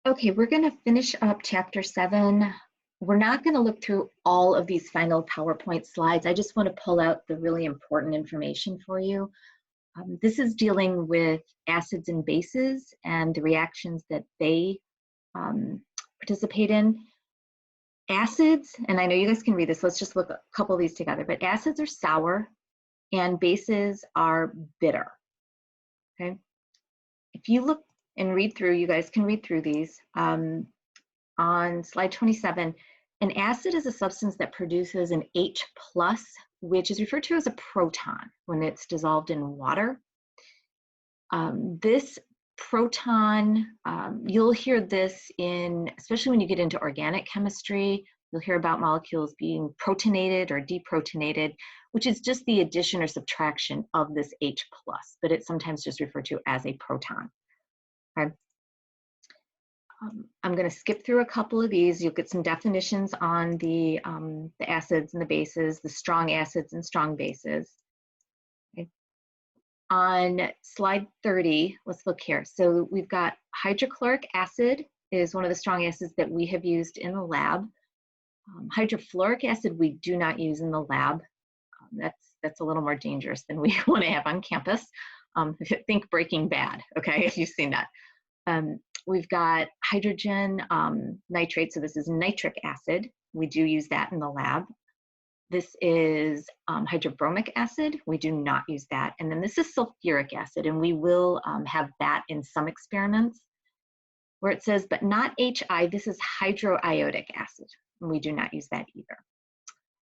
Okay, we're going to finish up chapter 7. We're not going to look through all of these final PowerPoint slides. I just want to pull out the really important information for you. This is dealing with acids and bases and the reactions that they participate in. Acids, and I know you guys can read this, let's just look a couple of these together, but acids are sour and bases are bitter, okay? If you look and read through, you guys can read through these. On slide 27, an acid is a substance that produces an H+, which is referred to as a proton when it's dissolved in water. This proton, you'll hear this in, especially when you get into organic chemistry, you'll hear about molecules being protonated or deprotonated, which is just the addition or subtraction of this H+, but it's sometimes just referred to as a proton. Okay. I'm going to skip through a couple of these. You'll get some definitions on the acids and the bases, the strong acids and strong bases. Okay. On slide 30, let's look here. So we've got hydrochloric acid is one of the strong acids that we have used in the lab. Hydrofluoric acid we do not use in the lab. That's a little more dangerous than we want to have on campus. Think Breaking Bad, okay, if you've seen that. We've got hydrogen nitrate, so this is nitric acid. We do use that in the lab. This is hydrobromic acid. We do not use that. And then this is sulfuric acid, and we will have that in some experiments where it says, but not HI, this is hydroiodic acid. And we do not use that either.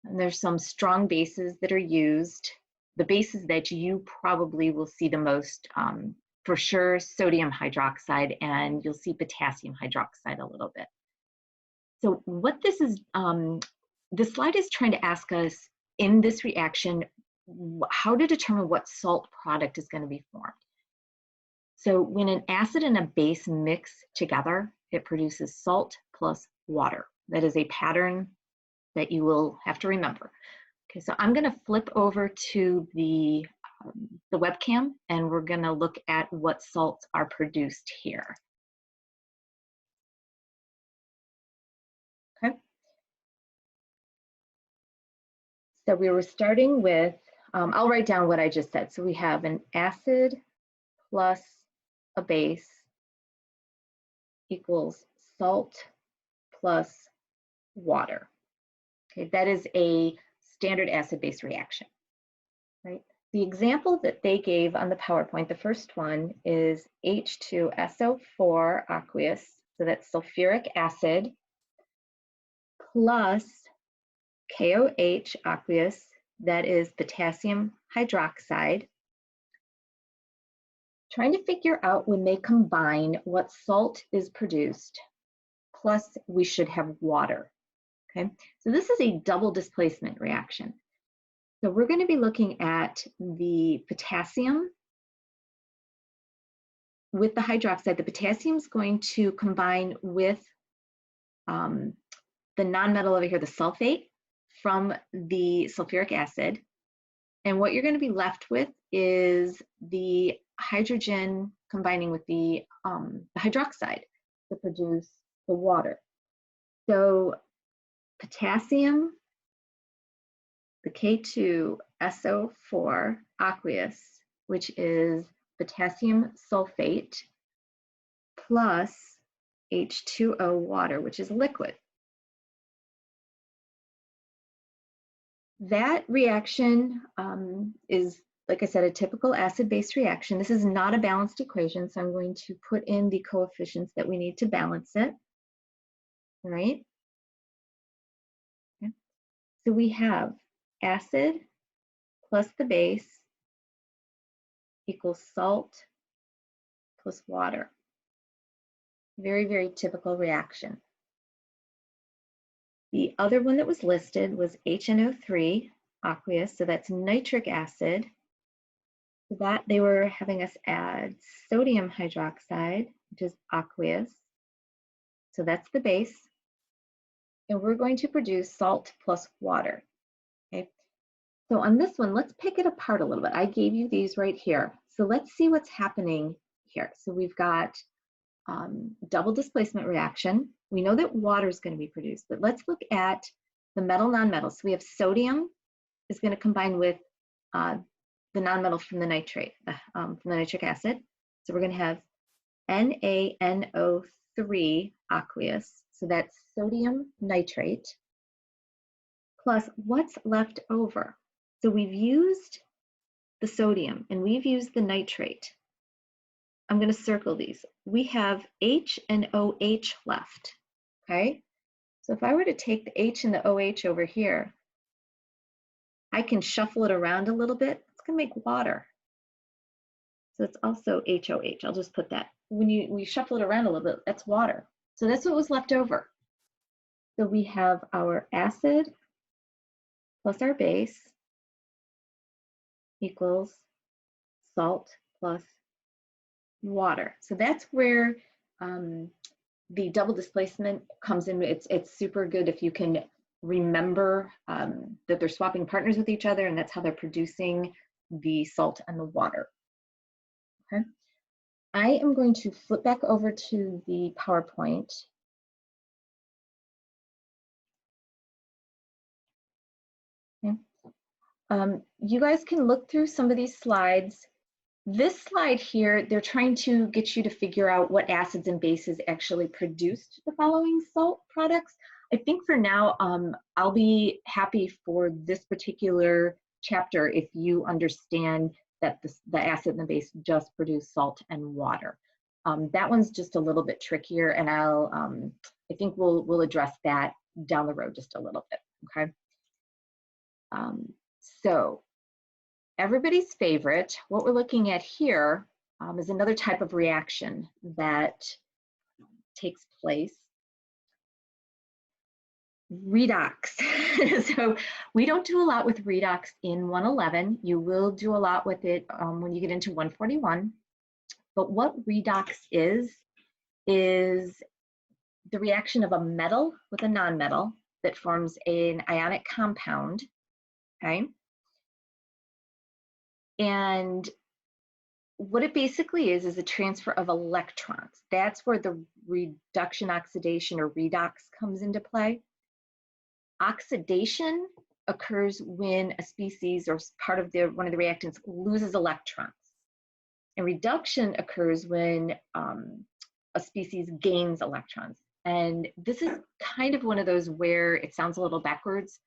And there's some strong bases that are used. The bases that you probably will see the most, for sure, sodium hydroxide, and you'll see potassium hydroxide a little bit. So what this is, this slide is trying to ask us in this reaction, how to determine what salt product is going to be formed. So when an acid and a base mix together, it produces salt plus water. That is a pattern that you will have to remember. Okay, so I'm going to flip over to the webcam, and we're going to look at what salts are produced here. Okay. So we were starting with, I'll write down what I just said. So we have an acid plus a base equals salt plus water. Okay, that is a standard acid-base reaction, right? The example that they gave on the PowerPoint, the first one is H2SO4 aqueous, so that's sulfuric acid, plus KOH aqueous, that is potassium hydroxide. Trying to figure out when they combine what salt is produced, plus we should have water. Okay, so this is a double displacement reaction. So we're going to be looking at the potassium with the hydroxide. The potassium is going to combine with the nonmetal over here, the sulfate, from the sulfuric acid. And what you're going to be left with is the hydrogen combining with the hydroxide to produce the water. So potassium, the K2SO4 aqueous, which is potassium sulfate, plus H2O water, which is liquid. That reaction is, like I said, a typical acid-base reaction. This is not a balanced equation, so I'm going to put in the coefficients that we need to balance it, all right? Okay. So we have acid plus the base equals salt plus water. Very, very typical reaction. The other one that was listed was HNO3 aqueous, so that's nitric acid. To that, they were having us add sodium hydroxide, which is aqueous. So that's the base. And we're going to produce salt plus water. Okay. So on this one, let's pick it apart a little bit. I gave you these right here. So let's see what's happening here. So we've got double displacement reaction. We know that water is going to be produced, but let's look at the metal nonmetals. So we have sodium is going to combine with the nonmetal from the nitrate, from the nitric acid. So we're going to have NaNO3 aqueous. So that's sodium nitrate plus what's left over. So we've used the sodium and we've used the nitrate. I'm going to circle these. We have H and OH left, okay? So if I were to take the H and the OH over here, I can shuffle it around a little bit. It's going to make water. So it's also HOH. I'll just put that. When we shuffle it around a little bit, that's water. So that's what was left over. So we have our acid plus our base equals salt plus water. So that's where the double displacement comes in. It's super good if you can remember that they're swapping partners with each other, and that's how they're producing the salt and the water. Okay. I am going to flip back over to the PowerPoint. Okay. You guys can look through some of these slides. This slide here, they're trying to get you to figure out what acids and bases actually produced the following salt products. I think for now, I'll be happy for this particular chapter if you understand that the acid and the base just produce salt and water. That one's just a little bit trickier, and I think we'll address that down the road just a little bit, okay? So everybody's favorite, what we're looking at here is another type of reaction that takes place. Redox. So we don't do a lot with redox in 111. You will do a lot with it when you get into 141. But what redox is the reaction of a metal with a nonmetal that forms an ionic compound, okay? And what it basically is a transfer of electrons. That's where the reduction, oxidation, or redox comes into play. Oxidation occurs when a species or part of one of the reactants loses electrons. And reduction occurs when a species gains electrons. And this is kind of one of those where it sounds a little backwards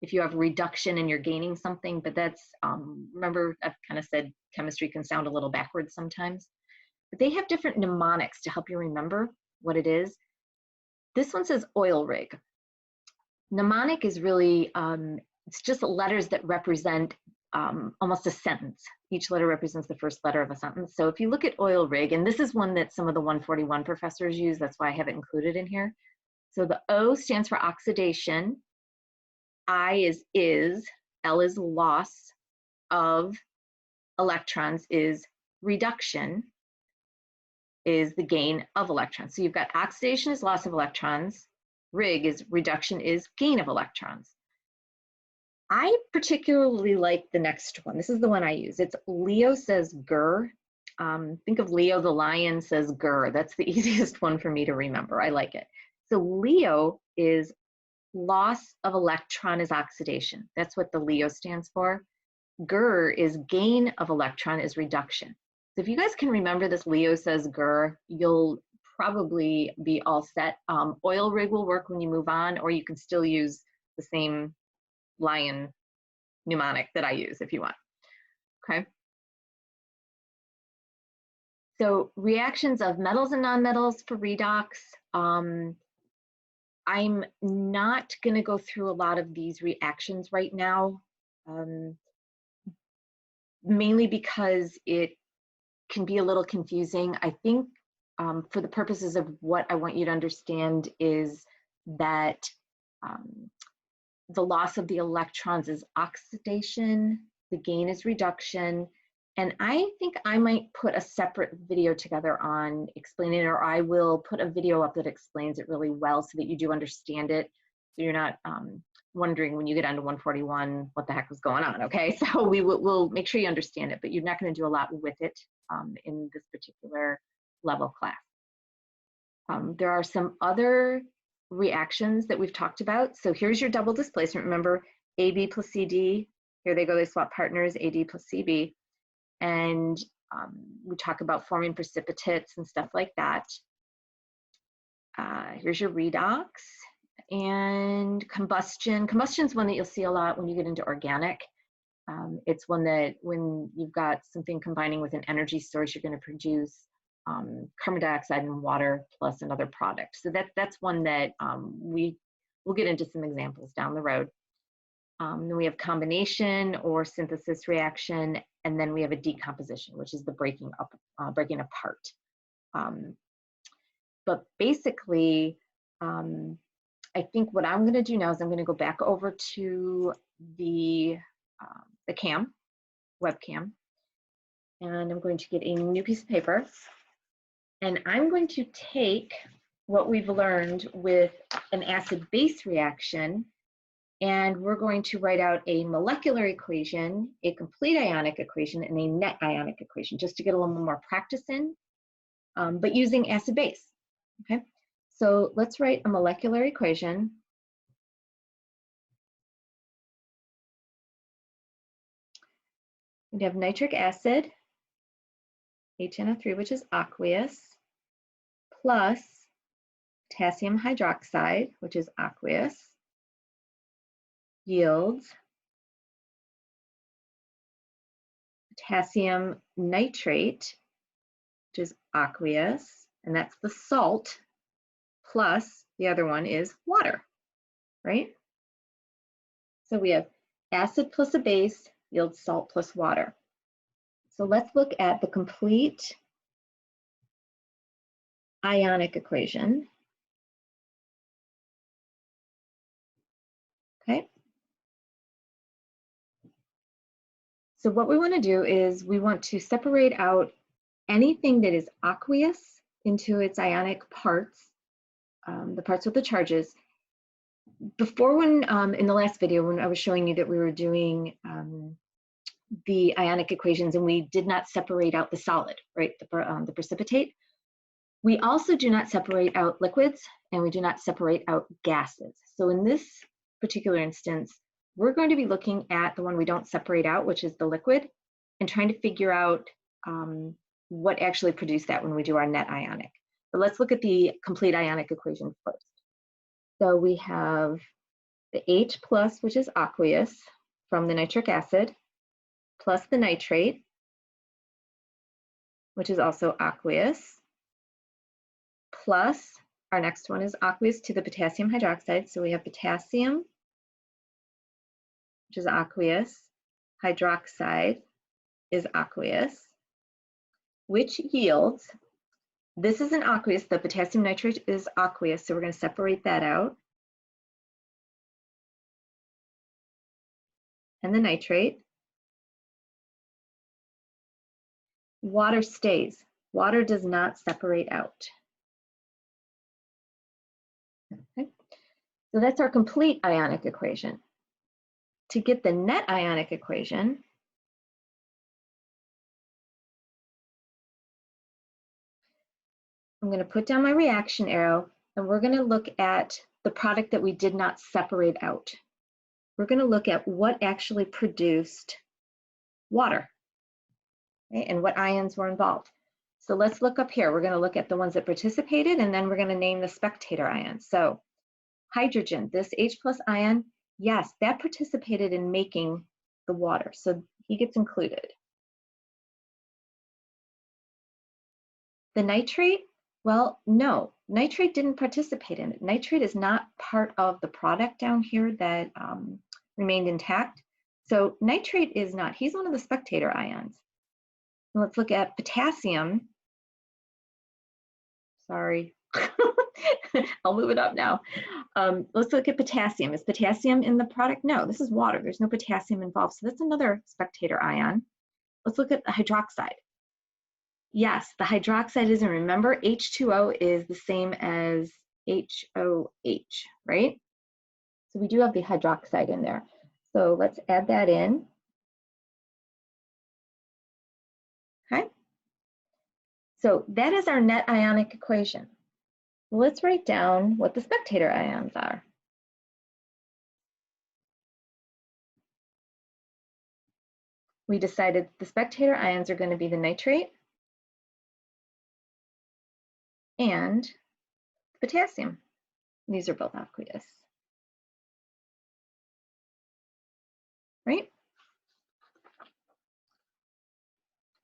if you have reduction and you're gaining something, but that's, remember I've kind of said chemistry can sound a little backwards sometimes. But they have different mnemonics to help you remember what it is. This one says oil rig. Mnemonic is really, it's just letters that represent almost a sentence. Each letter represents the first letter of a sentence. So if you look at oil rig, and this is one that some of the 141 professors use, that's why I have it included in here. So the O stands for oxidation, I is, L is loss of electrons, is reduction, is the gain of electrons. So you've got oxidation is loss of electrons, rig is reduction is gain of electrons. I particularly like the next one. This is the one I use. It's Leo says grr. Think of Leo the lion says grr. That's the easiest one for me to remember. I like it. So Leo is loss of electron is oxidation. That's what the Leo stands for. Grr is gain of electron is reduction. So if you guys can remember this Leo says grr, you'll probably be all set. Oil rig will work when you move on, or you can still use the same lion mnemonic that I use if you want, okay? So reactions of metals and nonmetals for redox. I'm not gonna go through a lot of these reactions right now, mainly because it can be a little confusing. I think for the purposes of what I want you to understand is that the loss of the electrons is oxidation, the gain is reduction, and I think I might put a separate video together on explaining it, or I will put a video up that explains it really well so that you do understand it, so you're not wondering when you get onto 141 what the heck was going on, okay? So we'll make sure you understand it, but you're not going to do a lot with it in this particular level class. There are some other reactions that we've talked about. So here's your double displacement. Remember, AB plus CD, here they go, they swap partners, AD plus CB. And we talk about forming precipitates and stuff like that. Here's your redox and combustion. Combustion is one that you'll see a lot when you get into organic. It's one that when you've got something combining with an energy source, you're going to produce carbon dioxide and water plus another product. So that's one that we'll get into some examples down the road. Then we have combination or synthesis reaction, and then we have a decomposition, which is the breaking apart. But basically, I think what I'm going to do now is I'm going to go back over to the webcam, and I'm going to get a new piece of paper, and I'm going to take what we've learned with an acid-base reaction, and we're going to write out a molecular equation, a complete ionic equation, and a net ionic equation, just to get a little more practice in, but using acid-base. Okay, so let's write a molecular equation. We have nitric acid, HNO3, which is aqueous, plus potassium hydroxide, which is aqueous, yields potassium nitrate, which is aqueous, and that's the salt, plus the other one is water, right? So we have acid plus a base yields salt plus water. So let's look at the complete ionic equation. Okay. So what we want to do is we want to separate out anything that is aqueous into its ionic parts, the parts with the charges. Before, when in the last video, when I was showing you that we were doing the ionic equations and we did not separate out the solid, right, the precipitate, we also do not separate out liquids and we do not separate out gases. So in this particular instance, we're going to be looking at the one we don't separate out, which is the liquid, and trying to figure out what actually produced that when we do our net ionic. But let's look at the complete ionic equation first. So we have the H plus, which is aqueous, from the nitric acid, plus the nitrate, which is also aqueous, plus our next one is aqueous to the potassium hydroxide. So we have potassium, which is aqueous, hydroxide is aqueous, which yields, this is an aqueous, the potassium nitrate is aqueous, so we're going to separate that out. And the nitrate. Water stays. Water does not separate out. Okay. So that's our complete ionic equation. To get the net ionic equation, I'm going to put down my reaction arrow, and we're going to look at the product that we did not separate out. We're going to look at what actually produced water, okay, and what ions were involved. So let's look up here. We're going to look at the ones that participated, and then we're going to name the spectator ions. So hydrogen, this H plus ion, yes, that participated in making the water, so he gets included. The nitrate, well, no, nitrate didn't participate in it. Nitrate is not part of the product down here that remained intact. So nitrate is not, he's one of the spectator ions. Let's look at potassium. Sorry, I'll move it up now. Let's look at potassium. Is potassium in the product? No, this is water. There's no potassium involved. So that's another spectator ion. Let's look at the hydroxide. Yes, the hydroxide is, and remember, H2O is the same as HOH, right? So we do have the hydroxide in there. So let's add that in. Okay. So that is our net ionic equation. let's write down what the spectator ions are. We decided the spectator ions are going to be the nitrate and potassium. These are both aqueous. Right?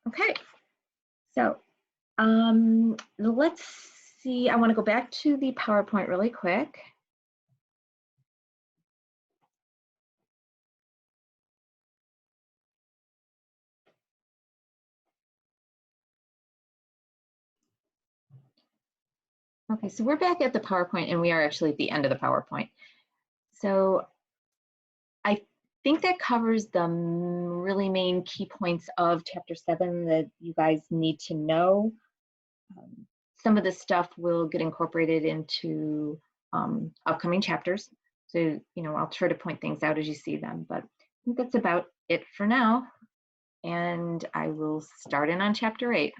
Okay, so let's see. I want to go back to the PowerPoint really quick. Okay, so we're back at the PowerPoint and we are actually at the end of the PowerPoint. So I think that covers the really main key points of Chapter 7 that you guys need to know. Some of this stuff will get incorporated into upcoming chapters. So, I'll try to point things out as you see them, but I think that's about it for now. And I will start in on Chapter 8.